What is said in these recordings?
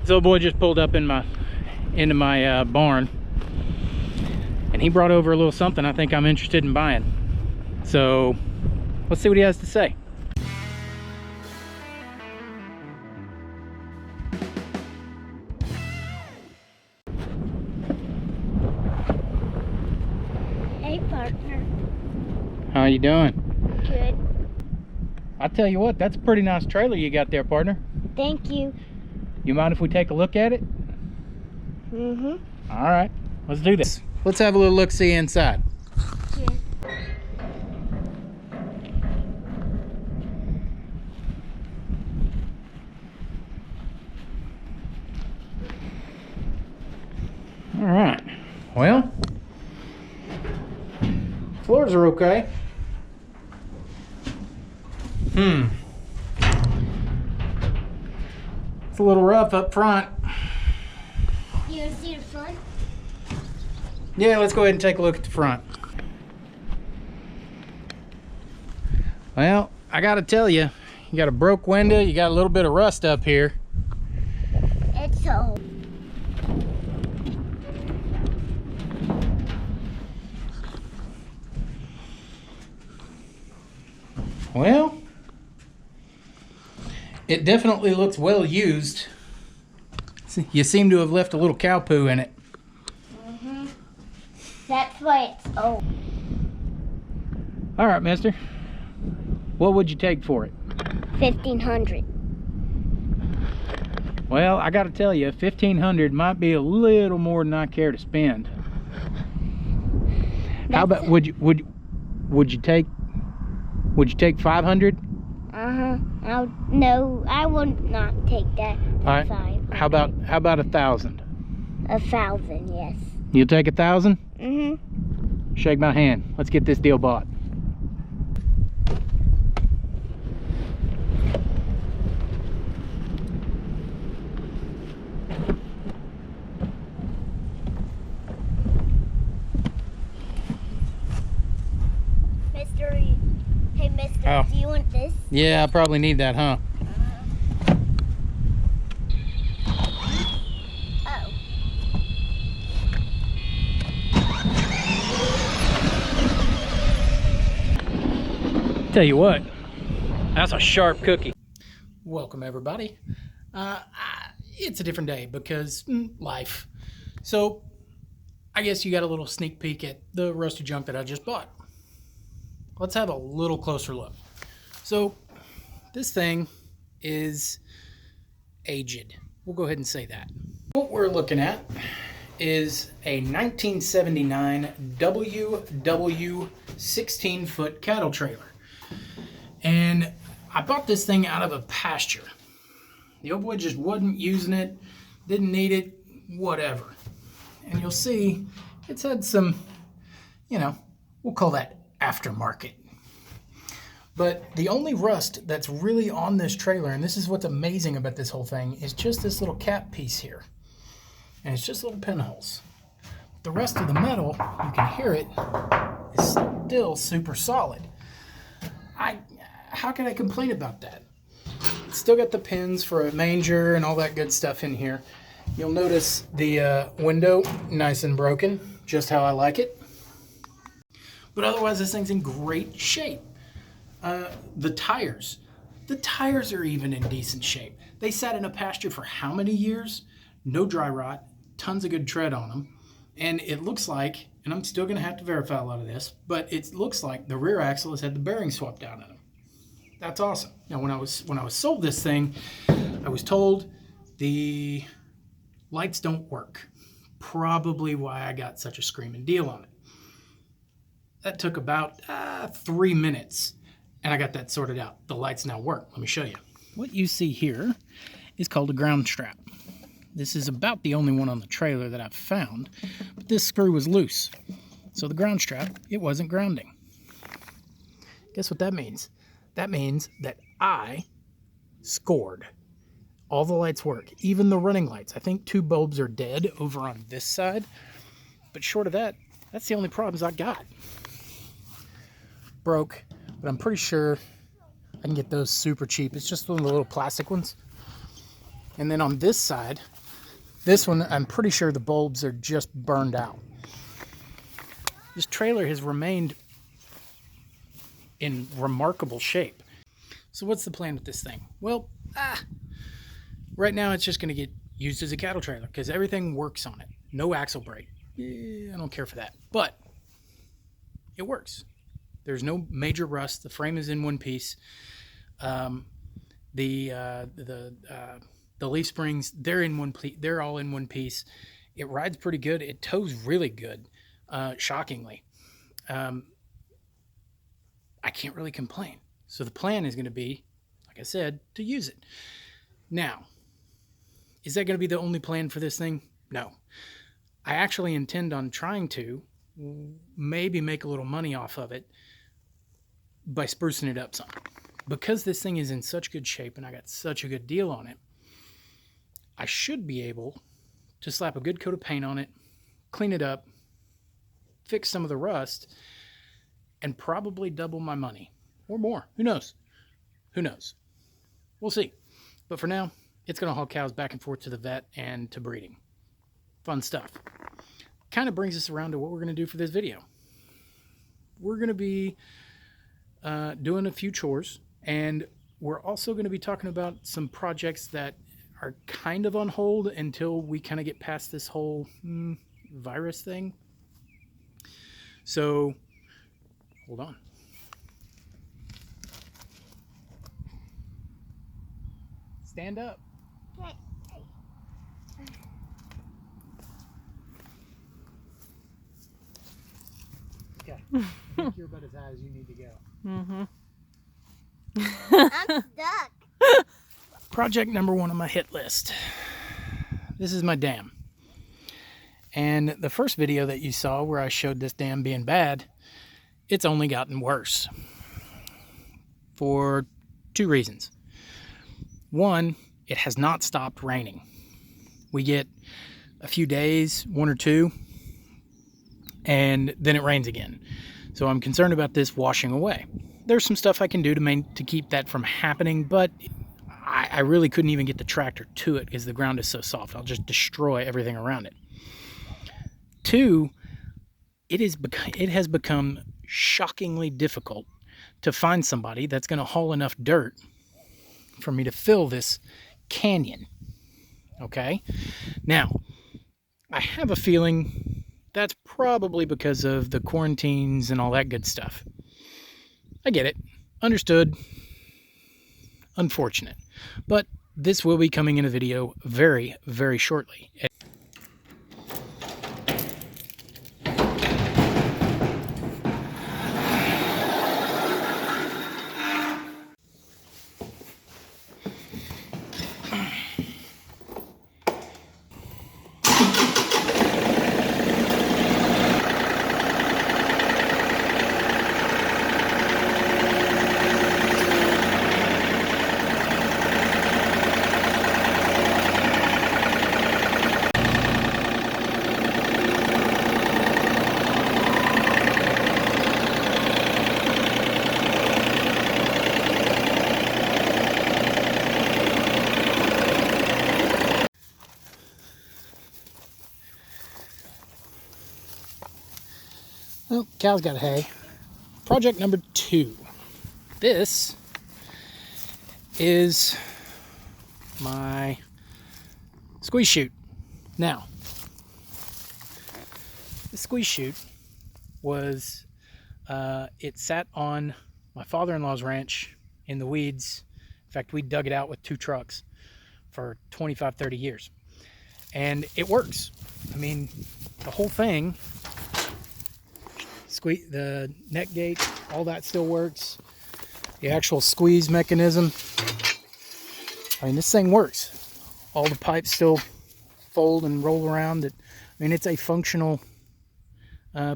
So boy just pulled up into my barn, and he brought over a little something I think I'm interested in buying. So let's see what he has to say. Hey partner. How you doing? Good. I tell you what, that's a pretty nice trailer you got there, partner. Thank you. You mind if we take a look at it? Mm-hmm. All right, let's do this. Let's have a little look-see inside. Yeah. All right, well, floors are okay. It's a little rough up front. You want to see the front? Yeah, let's go ahead and take a look at the front. Well, I gotta tell you, you got a broke window, you got a little bit of rust up here. It's old. Well, it definitely looks well used. You seem to have left a little cow poo in it. Mm-hmm. That's why it's old. All right, mister. What would you take for it? 1,500. Well, I got to tell you, 1,500 might be a little more than I care to spend. How about would you take 500? No, I would not take that. All right. 500. How about 1,000? 1,000, yes. You'll take 1,000? Mm-hmm. Shake my hand. Let's get this deal bought. Hey, mister, Oh. do you want this? Yeah, I probably need that, huh? Oh. Tell you what, that's a sharp cookie. Welcome everybody. It's a different day because life. So I guess you got a little sneak peek at the rusty junk that I just bought. Let's have a little closer look. So this thing is aged. We'll go ahead and say that. What we're looking at is a 1979 WW 16-foot cattle trailer. And I bought this thing out of a pasture. The old boy just wasn't using it, didn't need it, whatever. And you'll see it's had some, we'll call that aftermarket. But the only rust that's really on this trailer, and this is what's amazing about this whole thing, is just this little cap piece here. And it's just little pinholes. The rest of the metal, you can hear it, is still super solid. How can I complain about that? It's still got the pins for a manger and all that good stuff in here. You'll notice the window nice and broken, just how I like it. But otherwise, this thing's in great shape. The tires are even in decent shape. They sat in a pasture for how many years? No dry rot, tons of good tread on them. And it looks like, and I'm still gonna have to verify a lot of this, but it looks like the rear axle has had the bearing swapped out of them. That's awesome. Now, when I was sold this thing, I was told the lights don't work. Probably why I got such a screaming deal on it. That took about 3 minutes, and I got that sorted out. The lights now work. Let me show you. What you see here is called a ground strap. This is about the only one on the trailer that I've found, but this screw was loose. So the ground strap, it wasn't grounding. Guess what that means? That means that I scored. All the lights work, even the running lights. I think 2 bulbs are dead over on this side, but short of that, that's the only problems I got. Broke, but I'm pretty sure I can get those super cheap. It's just one of the little plastic ones. And then on this side, This one, I'm pretty sure the bulbs are just burned out. This trailer has remained in remarkable shape. So what's the plan with this thing? Well, right now it's just going to get used as a cattle trailer because everything works on it. No axle brake. I don't care for that, but it works. There's no major rust. The frame is in one piece. The leaf springs, they're in one piece. They're all in one piece. It rides pretty good. It tows really good, shockingly. I can't really complain. So the plan is going to be, like I said, to use it. Now, is that going to be the only plan for this thing? No. I actually intend on trying to maybe make a little money off of it by sprucing it up some. Because this thing is in such good shape and I got such a good deal on it, I should be able to slap a good coat of paint on it, clean it up, fix some of the rust, and probably double my money. Or more. Who knows? Who knows? We'll see. But for now, it's going to haul cows back and forth to the vet and to breeding. Fun stuff. Kind of brings us around to what we're going to do for this video. We're going to be doing a few chores, and we're also going to be talking about some projects that are kind of on hold until we kind of get past this whole virus thing. So, hold on. Stand up. Okay. I think you're about as high as you need to go. Mm-hmm. I'm stuck. Project number 1 on my hit list. This is my dam. And the first video that you saw where I showed this dam being bad, it's only gotten worse. For 2 reasons. One, it has not stopped raining. We get a few days, 1 or 2, and then it rains again. So I'm concerned about this washing away. There's some stuff I can do to keep that from happening, but I really couldn't even get the tractor to it because the ground is so soft. I'll just destroy everything around it. 2, it has become shockingly difficult to find somebody that's going to haul enough dirt for me to fill this canyon. Okay? Now, I have a feeling that's probably because of the quarantines and all that good stuff. I get it. Understood. Unfortunate. But this will be coming in a video very, very shortly. Well, cows got hay. Project number 2. This is my squeeze chute. Now, the squeeze chute was, it sat on my father-in-law's ranch in the weeds. In fact, we dug it out with 2 trucks for 25, 30 years. And it works. I mean, the whole thing, the neck gate, all that still works. The actual squeeze mechanism, I mean, this thing works. All the pipes still fold and roll around. I mean, it's a functional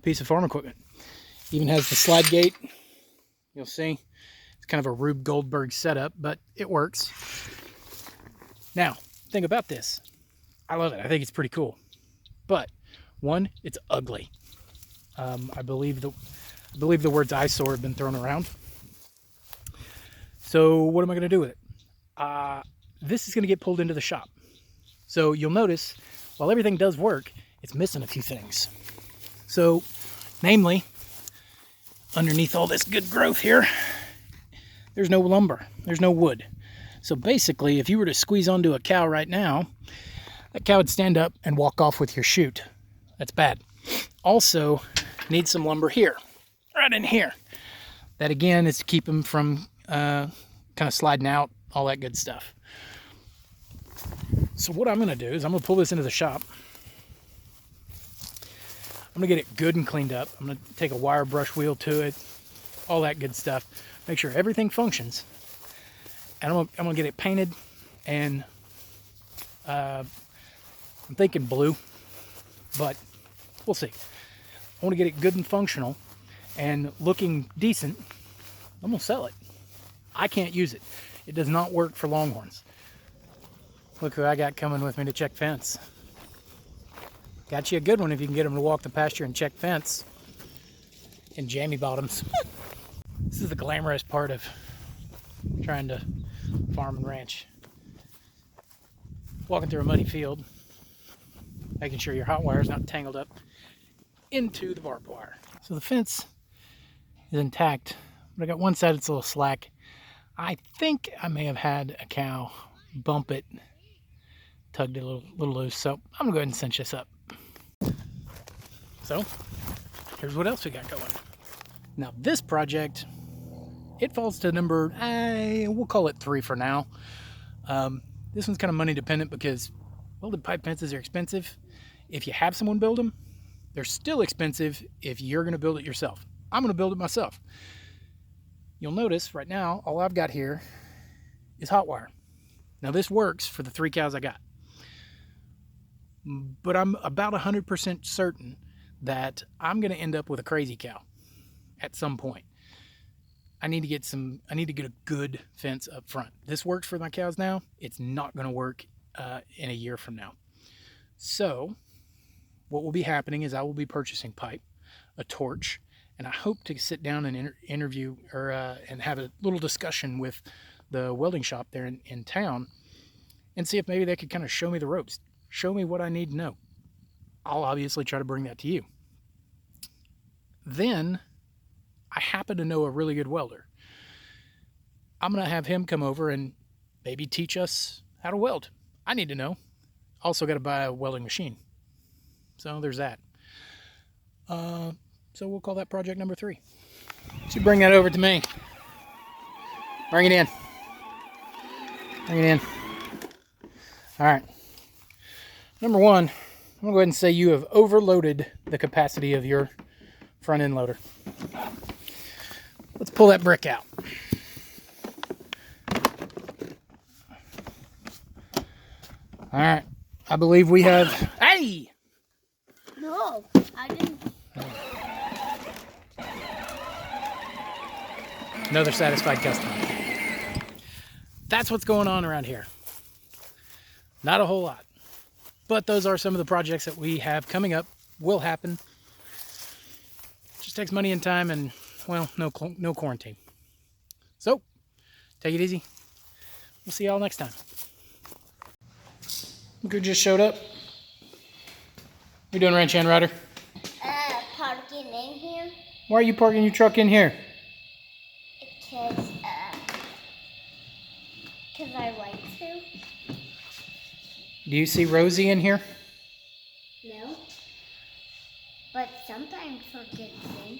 piece of farm equipment. Even has the slide gate. You'll see, it's kind of a Rube Goldberg setup, but it works. Now, think about this. I love it. I think it's pretty cool. But one, it's ugly. I believe the words eyesore have been thrown around. So what am I going to do with it? This is going to get pulled into the shop. So you'll notice while everything does work, it's missing a few things. So, namely, underneath all this good growth here, there's no lumber, there's no wood. So basically, if you were to squeeze onto a cow right now, that cow would stand up and walk off with your chute. That's bad. Also, need some lumber here, right in here. That again is to keep them from kind of sliding out, all that good stuff. So what I'm gonna do is I'm gonna pull this into the shop. I'm gonna get it good and cleaned up. I'm gonna take a wire brush wheel to it, all that good stuff. Make sure everything functions. And I'm gonna get it painted, and I'm thinking blue, but we'll see. I want to get it good and functional and looking decent. I'm gonna sell it. I can't use it. It does not work for longhorns. Look who I got coming with me to check fence. Got you a good one if you can get them to walk the pasture and check fence in jammy bottoms. This is the glamorous part of trying to farm and ranch. Walking through a muddy field, making sure your hot wire is not tangled up into the barbed wire. So the fence is intact, but I got one side that's a little slack. I think I may have had a cow bump it, tugged it a little loose, so I'm gonna go ahead and cinch this up. So here's what else we got going. Now this project, it falls to number, we'll call it 3 for now. This one's kind of money dependent because welded pipe fences are expensive. If you have someone build them, they're still expensive if you're going to build it yourself. I'm going to build it myself. You'll notice right now, all I've got here is hot wire. Now this works for the 3 cows I got. But I'm about 100% certain that I'm going to end up with a crazy cow at some point. I need to get a good fence up front. This works for my cows now. It's not going to work in a year from now. So what will be happening is I will be purchasing pipe, a torch, and I hope to sit down and interview or and have a little discussion with the welding shop there in town and see if maybe they could kind of show me the ropes, show me what I need to know. I'll obviously try to bring that to you. Then I happen to know a really good welder. I'm going to have him come over and maybe teach us how to weld. I need to know. Also got to buy a welding machine. So there's that. So we'll call that project number 3. So you bring that over to me. Bring it in. Bring it in. All right. Number 1, I'm going to go ahead and say you have overloaded the capacity of your front end loader. Let's pull that brick out. All right. I believe we have... Hey! No, I didn't. Another satisfied customer. That's what's going on around here. Not a whole lot. But those are some of the projects that we have coming up. Will happen. Just takes money and time and, well, no quarantine. So, take it easy. We'll see y'all next time. Look who just showed up. What you doing, Ranch Hand Rider? Parking in here. Why are you parking your truck in here? Because I like to. Do you see Rosie in here? No. But sometimes her gets in.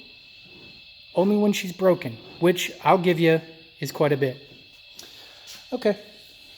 Only when she's broken, which I'll give you is quite a bit. Okay.